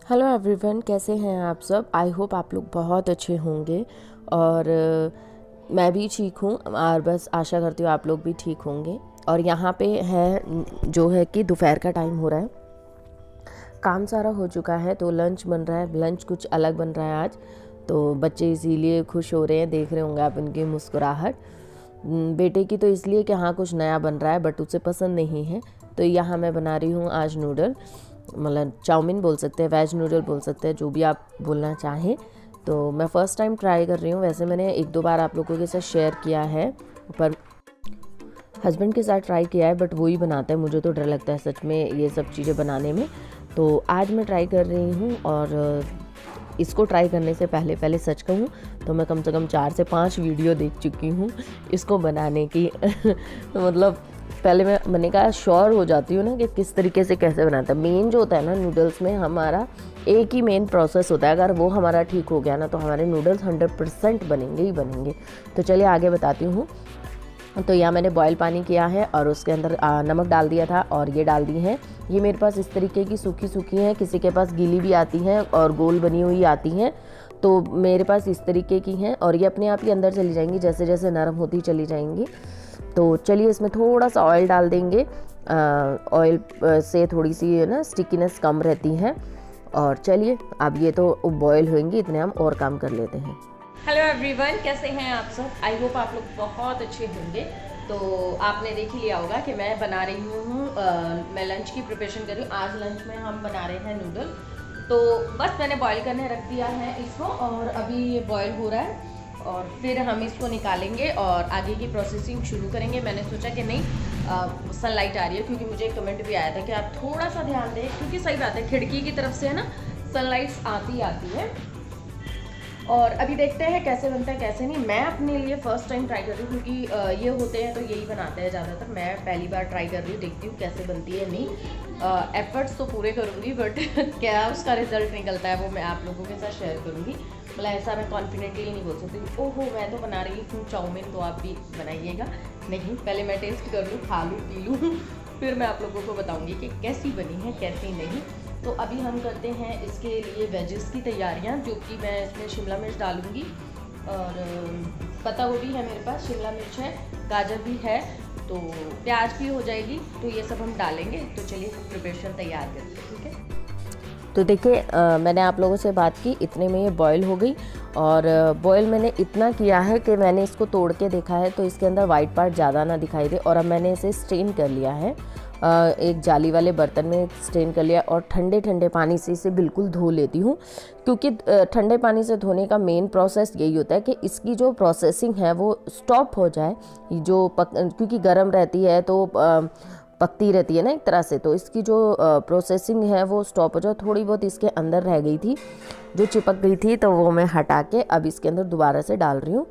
Hello everyone, कैसे हैं आप सब। आई होप आप लोग बहुत अच्छे होंगे और मैं भी ठीक हूँ और बस आशा करती हूँ आप लोग भी ठीक होंगे। और यहाँ पे है जो है कि दोपहर का टाइम हो रहा है, काम सारा हो चुका है तो लंच बन रहा है। लंच कुछ अलग बन रहा है आज, तो बच्चे इसीलिए खुश हो रहे हैं, देख रहे होंगे आप इनकी मुस्कुराहट। बेटे की तो इसलिए कि हाँ कुछ नया बन रहा है, बट उसे पसंद नहीं है। तो यहाँ मैं बना रही हूँ आज नूडल, मतलब चाउमीन बोल सकते हैं, वेज नूडल बोल सकते हैं, जो भी आप बोलना चाहें। तो मैं फ़र्स्ट टाइम ट्राई कर रही हूँ। वैसे मैंने एक दो बार आप लोगों के साथ शेयर किया है, पर हस्बैंड के साथ ट्राई किया है, बट वो ही बनाता है। मुझे तो डर लगता है सच में ये सब चीज़ें बनाने में। तो आज मैं ट्राई कर रही हूँ और इसको ट्राई करने से पहले सच कहूँ तो मैं कम से कम 4 से 5 वीडियो देख चुकी हूँ इसको बनाने की। तो मतलब पहले मैंने कहा श्योर हो जाती हूँ ना कि किस तरीके से कैसे बनाता है। मेन जो होता है ना नूडल्स में, हमारा एक ही मेन प्रोसेस होता है, अगर वो हमारा ठीक हो गया ना तो हमारे नूडल्स 100% बनेंगे ही बनेंगे। तो चलिए आगे बताती हूँ। तो यहाँ मैंने बॉयल पानी किया है और उसके अंदर नमक डाल दिया था और ये डाल दी है। ये मेरे पास इस तरीके की सूखी सूखी हैं, किसी के पास गीली भी आती हैं और गोल बनी हुई आती हैं, तो मेरे पास इस तरीके की हैं और ये अपने आप ही अंदर चली जाएंगी जैसे जैसे नरम होती चली जाएंगी। तो चलिए इसमें थोड़ा सा ऑयल डाल देंगे। ऑयल से थोड़ी सी ना स्टिकीनेस कम रहती है। और चलिए अब ये तो बॉयल होंगी, इतने हम और काम कर लेते हैं। हेलो एवरीवन, कैसे हैं आप सब। आई होप आप लोग बहुत अच्छे होंगे। तो आपने देख ही लिया होगा कि मैं बना रही हूँ, मैं लंच की प्रिपरेशन कर रही हूँ। आज लंच में हम बना रहे हैं नूडल। तो बस मैंने बॉईल करने रख दिया है इसको और अभी ये बॉईल हो रहा है और फिर हम इसको निकालेंगे और आगे की प्रोसेसिंग शुरू करेंगे। मैंने सोचा कि नहीं, सनलाइट आ रही है, क्योंकि मुझे एक कमेंट भी आया था कि आप थोड़ा सा ध्यान दें, क्योंकि सही बात है खिड़की की तरफ से है ना सनलाइट्स आती है। और अभी देखते हैं कैसे बनता है कैसे नहीं। मैं अपने लिए फ़र्स्ट टाइम ट्राई कर रही हूँ, क्योंकि ये होते हैं तो यही बनाते हैं ज़्यादातर। मैं पहली बार ट्राई कर रही हूँ, देखती हूँ कैसे बनती है। नहीं एफर्ट्स तो पूरे करूँगी, बट क्या उसका रिजल्ट निकलता है वो मैं आप लोगों के साथ शेयर करूँगी। मतलब ऐसा मैं कॉन्फिडेंटली नहीं बोल सकती ओहो मैं तो बना रही हूँ चाउमीन, तो आप भी बनाइएगा। नहीं, पहले मैं टेस्ट कर लूँ, खा लूँ, पी लूँ, फिर मैं आप लोगों को बताऊँगी कि कैसी बनी है कैसी नहीं। तो अभी हम करते हैं इसके लिए वेजेस की तैयारियां, जो कि मैं इसमें शिमला मिर्च डालूंगी और पत्ता गोभी है मेरे पास, शिमला मिर्च है, गाजर भी है, तो प्याज भी हो जाएगी। तो ये सब हम डालेंगे। तो चलिए प्रिपरेशन तैयार करते हैं, ठीक है। तो देखिए मैंने आप लोगों से बात की, इतने में ये बॉयल हो गई। और बॉयल मैंने इतना किया है कि मैंने इसको तोड़ के देखा है तो इसके अंदर वाइट पार्ट ज़्यादा ना दिखाई दे। और अब मैंने इसे स्ट्रेन कर लिया है, एक जाली वाले बर्तन में स्ट्रेन कर लिया और ठंडे ठंडे पानी से इसे बिल्कुल धो लेती हूँ। क्योंकि ठंडे पानी से धोने का मेन प्रोसेस यही होता है कि इसकी जो प्रोसेसिंग है वो स्टॉप हो जाए। क्योंकि गर्म रहती है तो पकती रहती है ना एक तरह से, तो इसकी जो प्रोसेसिंग है वो स्टॉप हो जाए। थोड़ी बहुत इसके अंदर रह गई थी जो चिपक गई थी, तो वो मैं हटा के अब इसके अंदर दोबारा से डाल रही हूँ।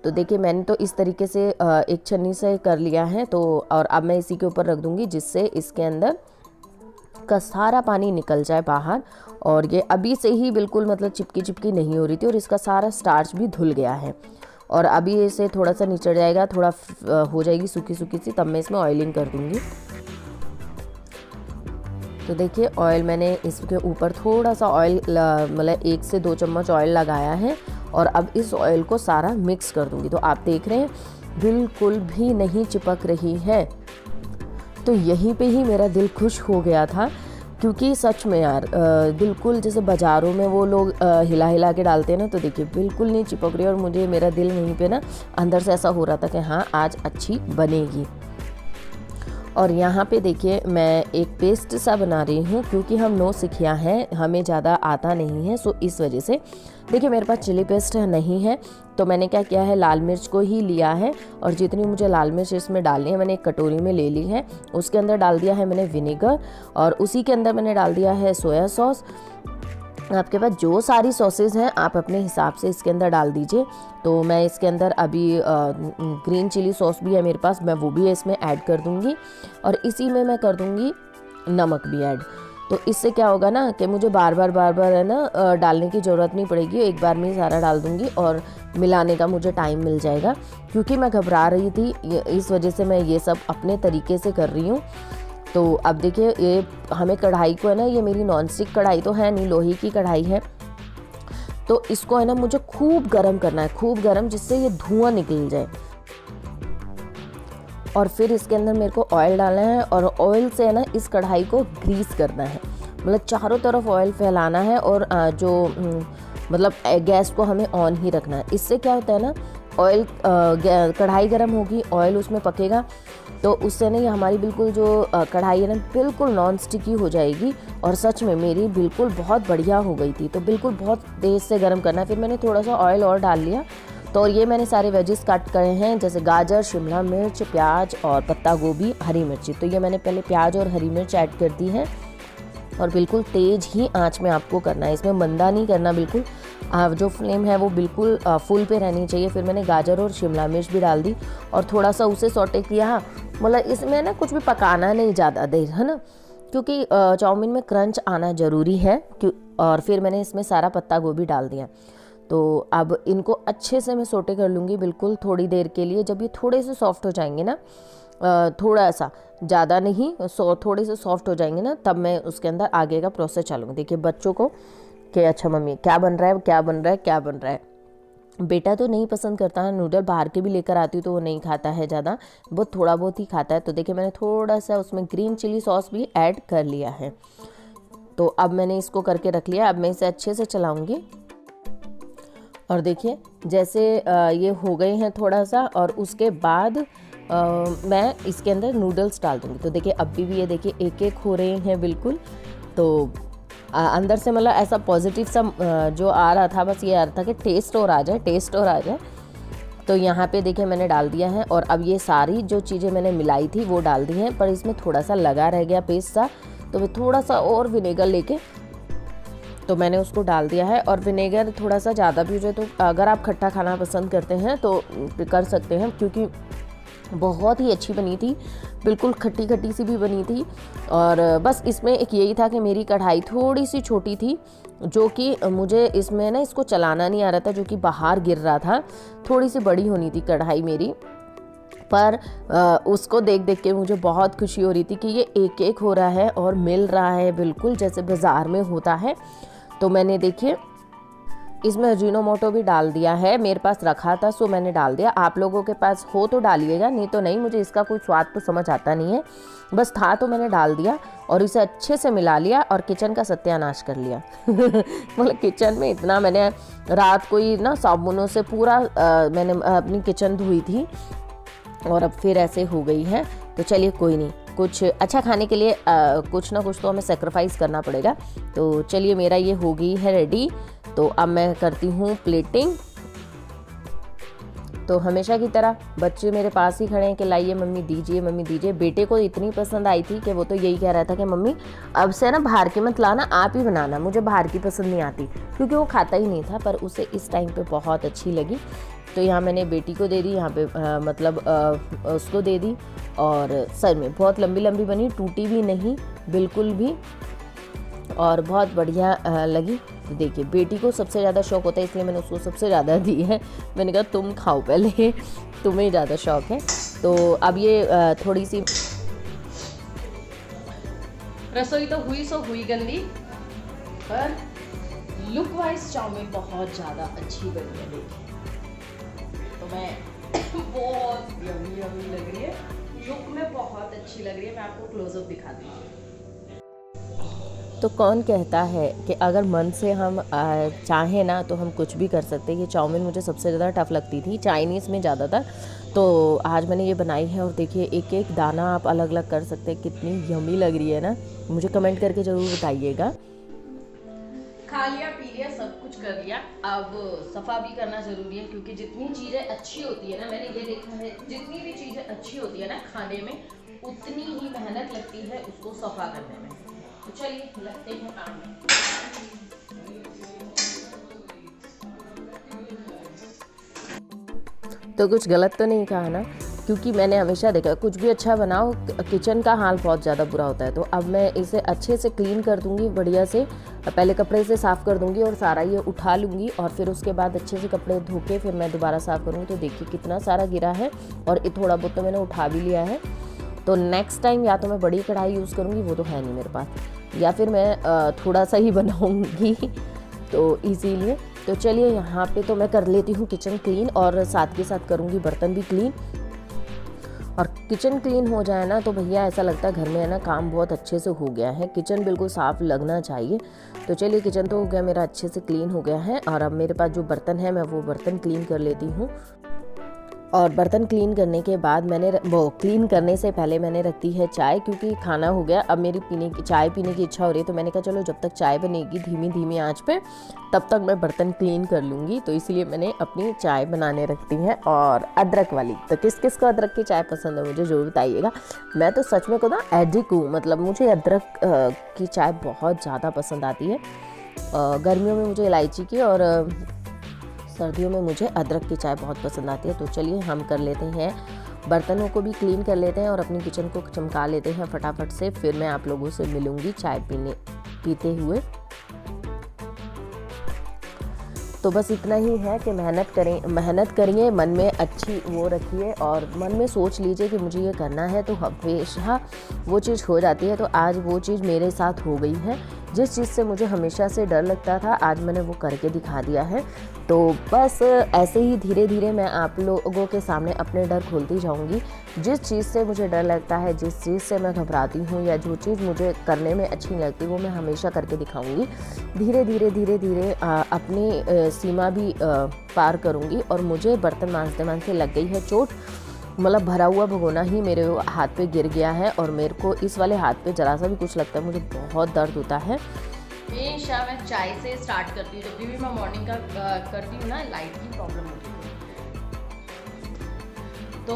तो देखिए मैंने तो इस तरीके से एक छन्नी से कर लिया है। तो और अब मैं इसी के ऊपर रख दूँगी जिससे इसके अंदर का सारा पानी निकल जाए बाहर। और ये अभी से ही बिल्कुल मतलब चिपकी चिपकी नहीं हो रही थी और इसका सारा स्टार्च भी धुल गया है। और अभी इसे थोड़ा सा निचड़ जाएगा, थोड़ा हो जाएगी सूखी सूखी सी, तब मैं इसमें ऑयलिंग कर दूँगी। तो देखिए ऑयल मैंने इसके ऊपर थोड़ा सा ऑयल मतलब 1 से 2 चम्मच ऑयल लगाया है और अब इस ऑयल को सारा मिक्स कर दूंगी। तो आप देख रहे हैं बिल्कुल भी नहीं चिपक रही है। तो यहीं पे ही मेरा दिल खुश हो गया था, क्योंकि सच में यार बिल्कुल जैसे बाज़ारों में वो लोग हिला हिला के डालते हैं ना, तो देखिए बिल्कुल नहीं चिपक रही। और मुझे मेरा दिल वहीं पे ना अंदर से ऐसा हो रहा था कि हाँ आज अच्छी बनेगी। और यहाँ पे देखिए मैं एक पेस्ट सा बना रही हूँ, क्योंकि हम नौसिखिया हैं, हमें ज़्यादा आता नहीं है, सो इस वजह से। देखिए मेरे पास चिली पेस्ट नहीं है, तो मैंने क्या किया है लाल मिर्च को ही लिया है और जितनी मुझे लाल मिर्च इसमें डालनी है मैंने एक कटोरी में ले ली है। उसके अंदर डाल दिया है मैंने विनेगर और उसी के अंदर मैंने डाल दिया है सोया सॉस। आपके पास जो सारी सॉसेज हैं आप अपने हिसाब से इसके अंदर डाल दीजिए। तो मैं इसके अंदर अभी ग्रीन चिली सॉस भी है मेरे पास, मैं वो भी इसमें ऐड कर दूंगी और इसी में मैं कर दूंगी नमक भी ऐड। तो इससे क्या होगा ना कि मुझे बार बार है ना डालने की ज़रूरत नहीं पड़ेगी, एक बार में ही सारा डाल दूंगी और मिलाने का मुझे टाइम मिल जाएगा। क्योंकि मैं घबरा रही थी, इस वजह से मैं ये सब अपने तरीके से कर रही हूँ। तो अब देखिए ये हमें कढ़ाई को है ना, ये मेरी नॉन स्टिक कढ़ाई तो है नहीं, लोहे की कढ़ाई है, तो इसको है ना मुझे खूब गर्म करना है, खूब गर्म, जिससे ये धुआं निकल जाए। और फिर इसके अंदर मेरे को ऑयल डालना है और ऑयल से है ना इस कढ़ाई को ग्रीस करना है, मतलब चारों तरफ ऑयल फैलाना है और मतलब गैस को हमें ऑन ही रखना है। इससे क्या होता है ना, ऑयल कढ़ाई गर्म होगी, ऑयल उसमें पकेगा, तो उससे ना ये हमारी बिल्कुल जो कढ़ाई है ना बिल्कुल नॉन स्टिकी हो जाएगी। और सच में मेरी बिल्कुल बहुत बढ़िया हो गई थी। तो बिल्कुल बहुत तेज़ से गर्म करना है। फिर मैंने थोड़ा सा ऑयल और डाल लिया, तो ये मैंने सारे वेजेस काट करे हैं, जैसे गाजर, शिमला मिर्च, प्याज और पत्ता गोभी, हरी मिर्ची। तो ये मैंने पहले प्याज और हरी मिर्च ऐड कर दी है और बिल्कुल तेज़ ही आंच में आपको करना है, इसमें मंदा नहीं करना बिल्कुल। जो फ्लेम है वो बिल्कुल फुल पे रहनी चाहिए। फिर मैंने गाजर और शिमला मिर्च भी डाल दी और थोड़ा सा उसे सौटे किया। मतलब इसमें ना कुछ भी पकाना नहीं ज़्यादा देर, है ना, क्योंकि चाउमीन में क्रंच आना ज़रूरी है। और फिर मैंने इसमें सारा पत्ता गोभी डाल दिया। तो अब इनको अच्छे से मैं सोटे कर लूँगी बिल्कुल थोड़ी देर के लिए। जब ये थोड़े से सॉफ्ट हो जाएंगे ना, थोड़ा सा, ज़्यादा नहीं, थोड़े से सॉफ्ट हो जाएंगे ना, तब मैं उसके अंदर आगे का प्रोसेस चलूँगी। देखिए बच्चों को कि अच्छा मम्मी क्या बन रहा है, क्या बन रहा है, क्या बन रहा है। बेटा तो नहीं पसंद करता है नूडल, बाहर के भी लेकर आती हूँ तो वो नहीं खाता है ज़्यादा, वो थोड़ा बहुत ही खाता है। तो देखिए मैंने थोड़ा सा उसमें ग्रीन चिली सॉस भी ऐड कर लिया है। तो अब मैंने इसको करके रख लिया। अब मैं इसे अच्छे से चलाऊँगी और देखिए जैसे ये हो गए हैं थोड़ा सा, और उसके बाद मैं इसके अंदर नूडल्स डाल दूँगी। तो देखिए अभी भी ये देखिए एक एक हो रहे हैं बिल्कुल। तो अंदर से मतलब ऐसा पॉजिटिव सा जो आ रहा था, बस ये आ रहा था कि टेस्ट और आ जाए, टेस्ट और आ जाए। तो यहाँ पे देखिए मैंने डाल दिया है और अब ये सारी जो चीज़ें मैंने मिलाई थी वो डाल दी हैं, पर इसमें थोड़ा सा लगा रह गया पेस्ट सा, तो मैं थोड़ा सा और विनेगर लेके तो मैंने उसको डाल दिया है। और विनेगर थोड़ा सा ज़्यादा भी हो जाए तो अगर आप खट्टा खाना पसंद करते हैं तो कर सकते हैं, क्योंकि बहुत ही अच्छी बनी थी, बिल्कुल खट्टी खट्टी सी भी बनी थी। और बस इसमें एक यही था कि मेरी कढ़ाई थोड़ी सी छोटी थी, जो कि मुझे इसमें ना इसको चलाना नहीं आ रहा था, जो कि बाहर गिर रहा था। थोड़ी सी बड़ी होनी थी कढ़ाई मेरी, पर उसको देख देख के मुझे बहुत खुशी हो रही थी कि ये एक एक हो रहा है और मिल रहा है बिल्कुल जैसे बाज़ार में होता है। तो मैंने देखिए इसमें अजीनोमोटो भी डाल दिया है, मेरे पास रखा था सो मैंने डाल दिया। आप लोगों के पास हो तो डालिएगा, नहीं तो नहीं, मुझे इसका कोई स्वाद तो समझ आता नहीं है, बस था तो मैंने डाल दिया और इसे अच्छे से मिला लिया और किचन का सत्यानाश कर लिया। मतलब किचन में इतना मैंने रात को ही ना साबुनों से पूरा मैंने अपनी किचन धोई थी और अब फिर ऐसे हो गई है। तो चलिए कोई नहीं, कुछ अच्छा खाने के लिए कुछ ना कुछ तो हमें सेक्रीफाइस करना पड़ेगा। तो चलिए मेरा ये हो गई है रेडी। तो अब मैं करती हूँ प्लेटिंग। तो हमेशा की तरह बच्चे मेरे पास ही खड़े हैं कि लाइए मम्मी दीजिए, मम्मी दीजिए। बेटे को इतनी पसंद आई थी कि वो तो यही कह रहा था कि मम्मी अब से ना बाहर की मत लाना, आप ही बनाना, मुझे बाहर की पसंद नहीं आती, क्योंकि वो खाता ही नहीं था। पर उसे इस टाइम पे बहुत अच्छी लगी। तो यहाँ मैंने बेटी को दे दी, यहाँ पे मतलब उसको दे दी। और सर में बहुत लंबी लंबी बनी, टूटी भी नहीं बिल्कुल भी, और बहुत बढ़िया लगी। तो देखिए बेटी को सबसे ज़्यादा शौक होता है, इसलिए मैंने उसको सबसे ज़्यादा दी है। मैंने कहा तुम खाओ पहले, तुम्हें ज़्यादा शौक है। तो अब ये थोड़ी सी रसोई तो हुई सो हुई गंदी, पर लुक वाइज चाउमीन बहुत ज़्यादा अच्छी बनी है। देखिए तो मैं बहुत यम्मी यम्मी लग रही है, लुक में बहुत अच्छी लग रही है। मैं आपको क्लोजअप दिखाती हूँ। तो कौन कहता है कि अगर मन से हम चाहें ना तो हम कुछ भी कर सकते हैं। ये चाउमीन मुझे सबसे ज़्यादा टफ़ लगती थी, चाइनीज़ में ज़्यादातर। तो आज मैंने ये बनाई है और देखिए एक एक दाना आप अलग अलग कर सकते हैं। कितनी यम्मी लग रही है ना, मुझे कमेंट करके ज़रूर बताइएगा। खा लिया पी लिया सब कुछ कर लिया, अब सफ़ा भी करना ज़रूरी है, क्योंकि जितनी चीज़ें अच्छी होती है ना, मैंने ये देखा है, जितनी भी चीज़ें अच्छी होती है ना खाने में, उतनी ही मेहनत लगती है उसको सफ़ा करने में। तो चलिए लगते हैं काम में। तो कुछ गलत तो नहीं कहा ना, क्योंकि मैंने हमेशा देखा कुछ भी अच्छा बनाओ किचन का हाल बहुत ज़्यादा बुरा होता है। तो अब मैं इसे अच्छे से क्लीन कर दूंगी बढ़िया से, पहले कपड़े से साफ़ कर दूंगी और सारा ये उठा लूँगी, और फिर उसके बाद अच्छे से कपड़े धो के फिर मैं दोबारा साफ़ करूँगी। तो देखिए कितना सारा गिरा है और ये थोड़ा बहुत तो मैंने उठा भी लिया है। तो नेक्स्ट टाइम या तो मैं बड़ी कढ़ाई यूज़ करूँगी, वो तो है नहीं मेरे पास, या फिर मैं थोड़ा सा ही बनाऊँगी तो इसीलिए। तो चलिए यहाँ पे तो मैं कर लेती हूँ किचन क्लीन और साथ के साथ करूँगी बर्तन भी क्लीन। और किचन क्लीन हो जाए ना तो भैया ऐसा लगता है घर में है ना काम बहुत अच्छे से हो गया है, किचन बिल्कुल साफ़ लगना चाहिए। तो चलिए किचन तो हो गया मेरा, अच्छे से क्लीन हो गया है। और अब मेरे पास जो बर्तन है मैं वो बर्तन क्लीन कर लेती हूँ। और बर्तन क्लीन करने के बाद मैंने वो क्लीन करने से पहले मैंने रखती है चाय, क्योंकि खाना हो गया, अब मेरी चाय पीने की इच्छा हो रही है। तो मैंने कहा चलो जब तक चाय बनेगी धीमी धीमी आंच पे तब तक मैं बर्तन क्लीन कर लूँगी। तो इसीलिए मैंने अपनी चाय बनाने रखती है, और अदरक वाली। तो किस किस को अदरक की चाय पसंद है मुझे ज़रूर बताइएगा। मैं तो सच में को ना एडिक्ट हूँ, मतलब मुझे अदरक की चाय बहुत ज़्यादा पसंद आती है। गर्मियों में मुझे इलायची की और सर्दियों में मुझे अदरक की चाय बहुत पसंद आती है। तो चलिए हम कर लेते हैं, बर्तनों को भी क्लीन कर लेते हैं और अपनी किचन को चमका लेते हैं फटाफट से। फिर मैं आप लोगों से मिलूँगी चाय पीते हुए। तो बस इतना ही है कि मेहनत करिए, मन में अच्छी वो रखिए और मन में सोच लीजिए कि मुझे ये करना है, तो हमेशा वो चीज़ हो जाती है। तो आज वो चीज़ मेरे साथ हो गई है, जिस चीज़ से मुझे हमेशा से डर लगता था आज मैंने वो करके दिखा दिया है। तो बस ऐसे ही धीरे धीरे मैं आप लोगों के सामने अपने डर खोलती जाऊंगी। जिस चीज़ से मुझे डर लगता है, जिस चीज़ से मैं घबराती हूँ या जो चीज़ मुझे करने में अच्छी नहीं लगती, वो मैं हमेशा करके दिखाऊंगी। धीरे धीरे अपनी सीमा भी पार करूँगी। और मुझे बर्तन मांजते लग गई है चोट, मतलब भरा हुआ भगोना ही मेरे हाथ पे गिर गया है और मेरे को इस वाले हाथ पे जरा सा भी कुछ लगता है मुझे बहुत दर्द होता है। हमेशा मैं चाय से स्टार्ट करती हूँ, जब भी मैं मॉर्निंग का करती हूँ ना, लाइट की प्रॉब्लम होती है तो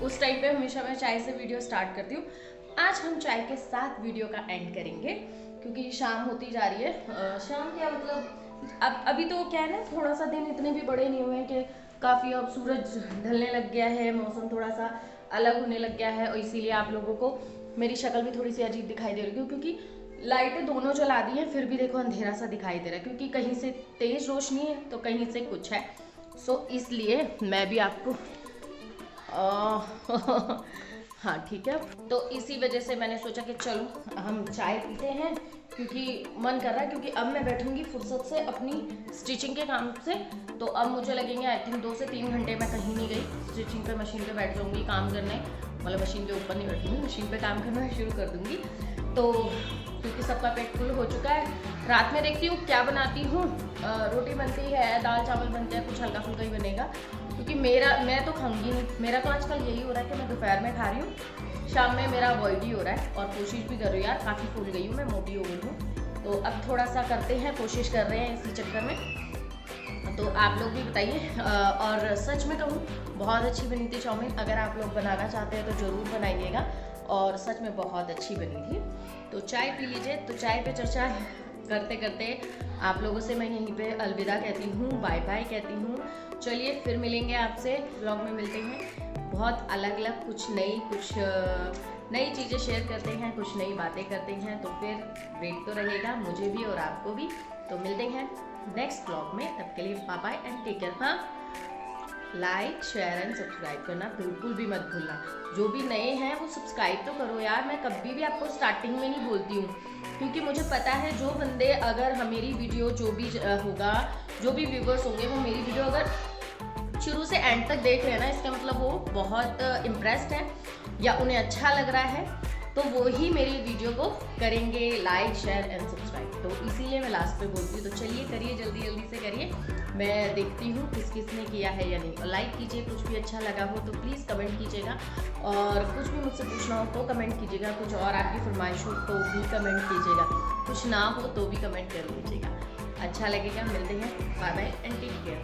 उस टाइम पे हमेशा मैं चाय से वीडियो स्टार्ट करती हूँ। आज हम चाय के साथ वीडियो का एंड करेंगे क्योंकि शाम होती जा रही है। शाम क्या मतलब अब अभी तो क्या है ना, थोड़ा सा दिन इतने भी बड़े नहीं हुए हैं कि काफ़ी अब सूरज ढलने लग गया है, मौसम थोड़ा सा अलग होने लग गया है और इसीलिए आप लोगों को मेरी शक्ल भी थोड़ी सी अजीब दिखाई दे रही है क्योंकि लाइटें दोनों जला दी हैं, फिर भी देखो अंधेरा सा दिखाई दे रहा है क्योंकि कहीं से तेज रोशनी है तो कहीं से कुछ है। सो इसलिए मैं भी आपको हाँ ठीक है, तो इसी वजह से मैंने सोचा कि चलो हम चाय पीते हैं क्योंकि मन कर रहा है। क्योंकि अब मैं बैठूंगी फुर्सत से अपनी स्टिचिंग के काम से, तो अब मुझे लगेंगे आई थिंक 2 से 3 घंटे। मैं कहीं नहीं गई, स्टिचिंग पे मशीन पे बैठ जाऊंगी काम करने, मतलब मशीन के ऊपर नहीं बैठूंगी, मशीन पे काम करना शुरू कर दूंगी। तो क्योंकि सबका पेट फुल हो चुका है, रात में देखती हूँ क्या बनाती हूँ। रोटी बनती है, दाल चावल बनते हैं, कुछ हल्का फुल्का ही बनेगा क्योंकि मैं तो खाऊंगी नहीं। मेरा तो आजकल यही हो रहा है कि मैं दोपहर में खा रही हूँ, शाम में मेरा अवॉइड ही हो रहा है। और कोशिश भी कर रही हूँ यार, काफ़ी फूल गई हूँ मैं, मोटी हो गई हूँ, तो अब थोड़ा सा करते हैं, कोशिश कर रहे हैं इसी चक्कर में। तो आप लोग भी बताइए। और सच में कहूँ बहुत अच्छी बनी थी चाउमीन, अगर आप लोग बनाना चाहते हैं तो ज़रूर बनाइएगा, और सच में बहुत अच्छी बनी थी। तो चाय पी लीजिए। तो चाय पे चर्चा करते करते आप लोगों से मैं यहीं पे अलविदा कहती हूँ, बाय बाय कहती हूँ। चलिए फिर मिलेंगे आपसे, व्लॉग में मिलते हैं, बहुत अलग अलग कुछ नई चीज़ें शेयर करते हैं, कुछ नई बातें करते हैं। तो फिर वेट तो रहेगा मुझे भी और आपको भी। तो मिलते हैं नेक्स्ट व्लॉग में, तब के लिए bye bye and take care. हाँ, लाइक शेयर एंड सब्सक्राइब करना बिल्कुल भी मत भूलना। जो भी नए हैं वो सब्सक्राइब तो करो यार, मैं कभी भी आपको स्टार्टिंग में नहीं बोलती हूँ क्योंकि मुझे पता है जो बंदे अगर मेरी वीडियो जो भी होगा, जो भी व्यूवर्स होंगे वो मेरी वीडियो अगर शुरू से एंड तक देख रहे हैं ना, इसका मतलब वो बहुत इम्प्रेस्ड है या उन्हें अच्छा लग रहा है, तो वो ही मेरी वीडियो को करेंगे लाइक शेयर एंड सब्सक्राइब। तो इसीलिए मैं लास्ट पे बोलती हूँ। तो चलिए करिए, जल्दी जल्दी से करिए, मैं देखती हूँ किस किस ने किया है या नहीं। और लाइक कीजिए, कुछ भी अच्छा लगा हो तो प्लीज़ कमेंट कीजिएगा, और कुछ भी मुझसे पूछना हो तो कमेंट कीजिएगा, कुछ और आपकी फरमाइश हो तो भी कमेंट कीजिएगा, कुछ ना हो तो भी कमेंट कर लीजिएगा। अच्छा लगेगा। मिलते हैं, bye bye and take care.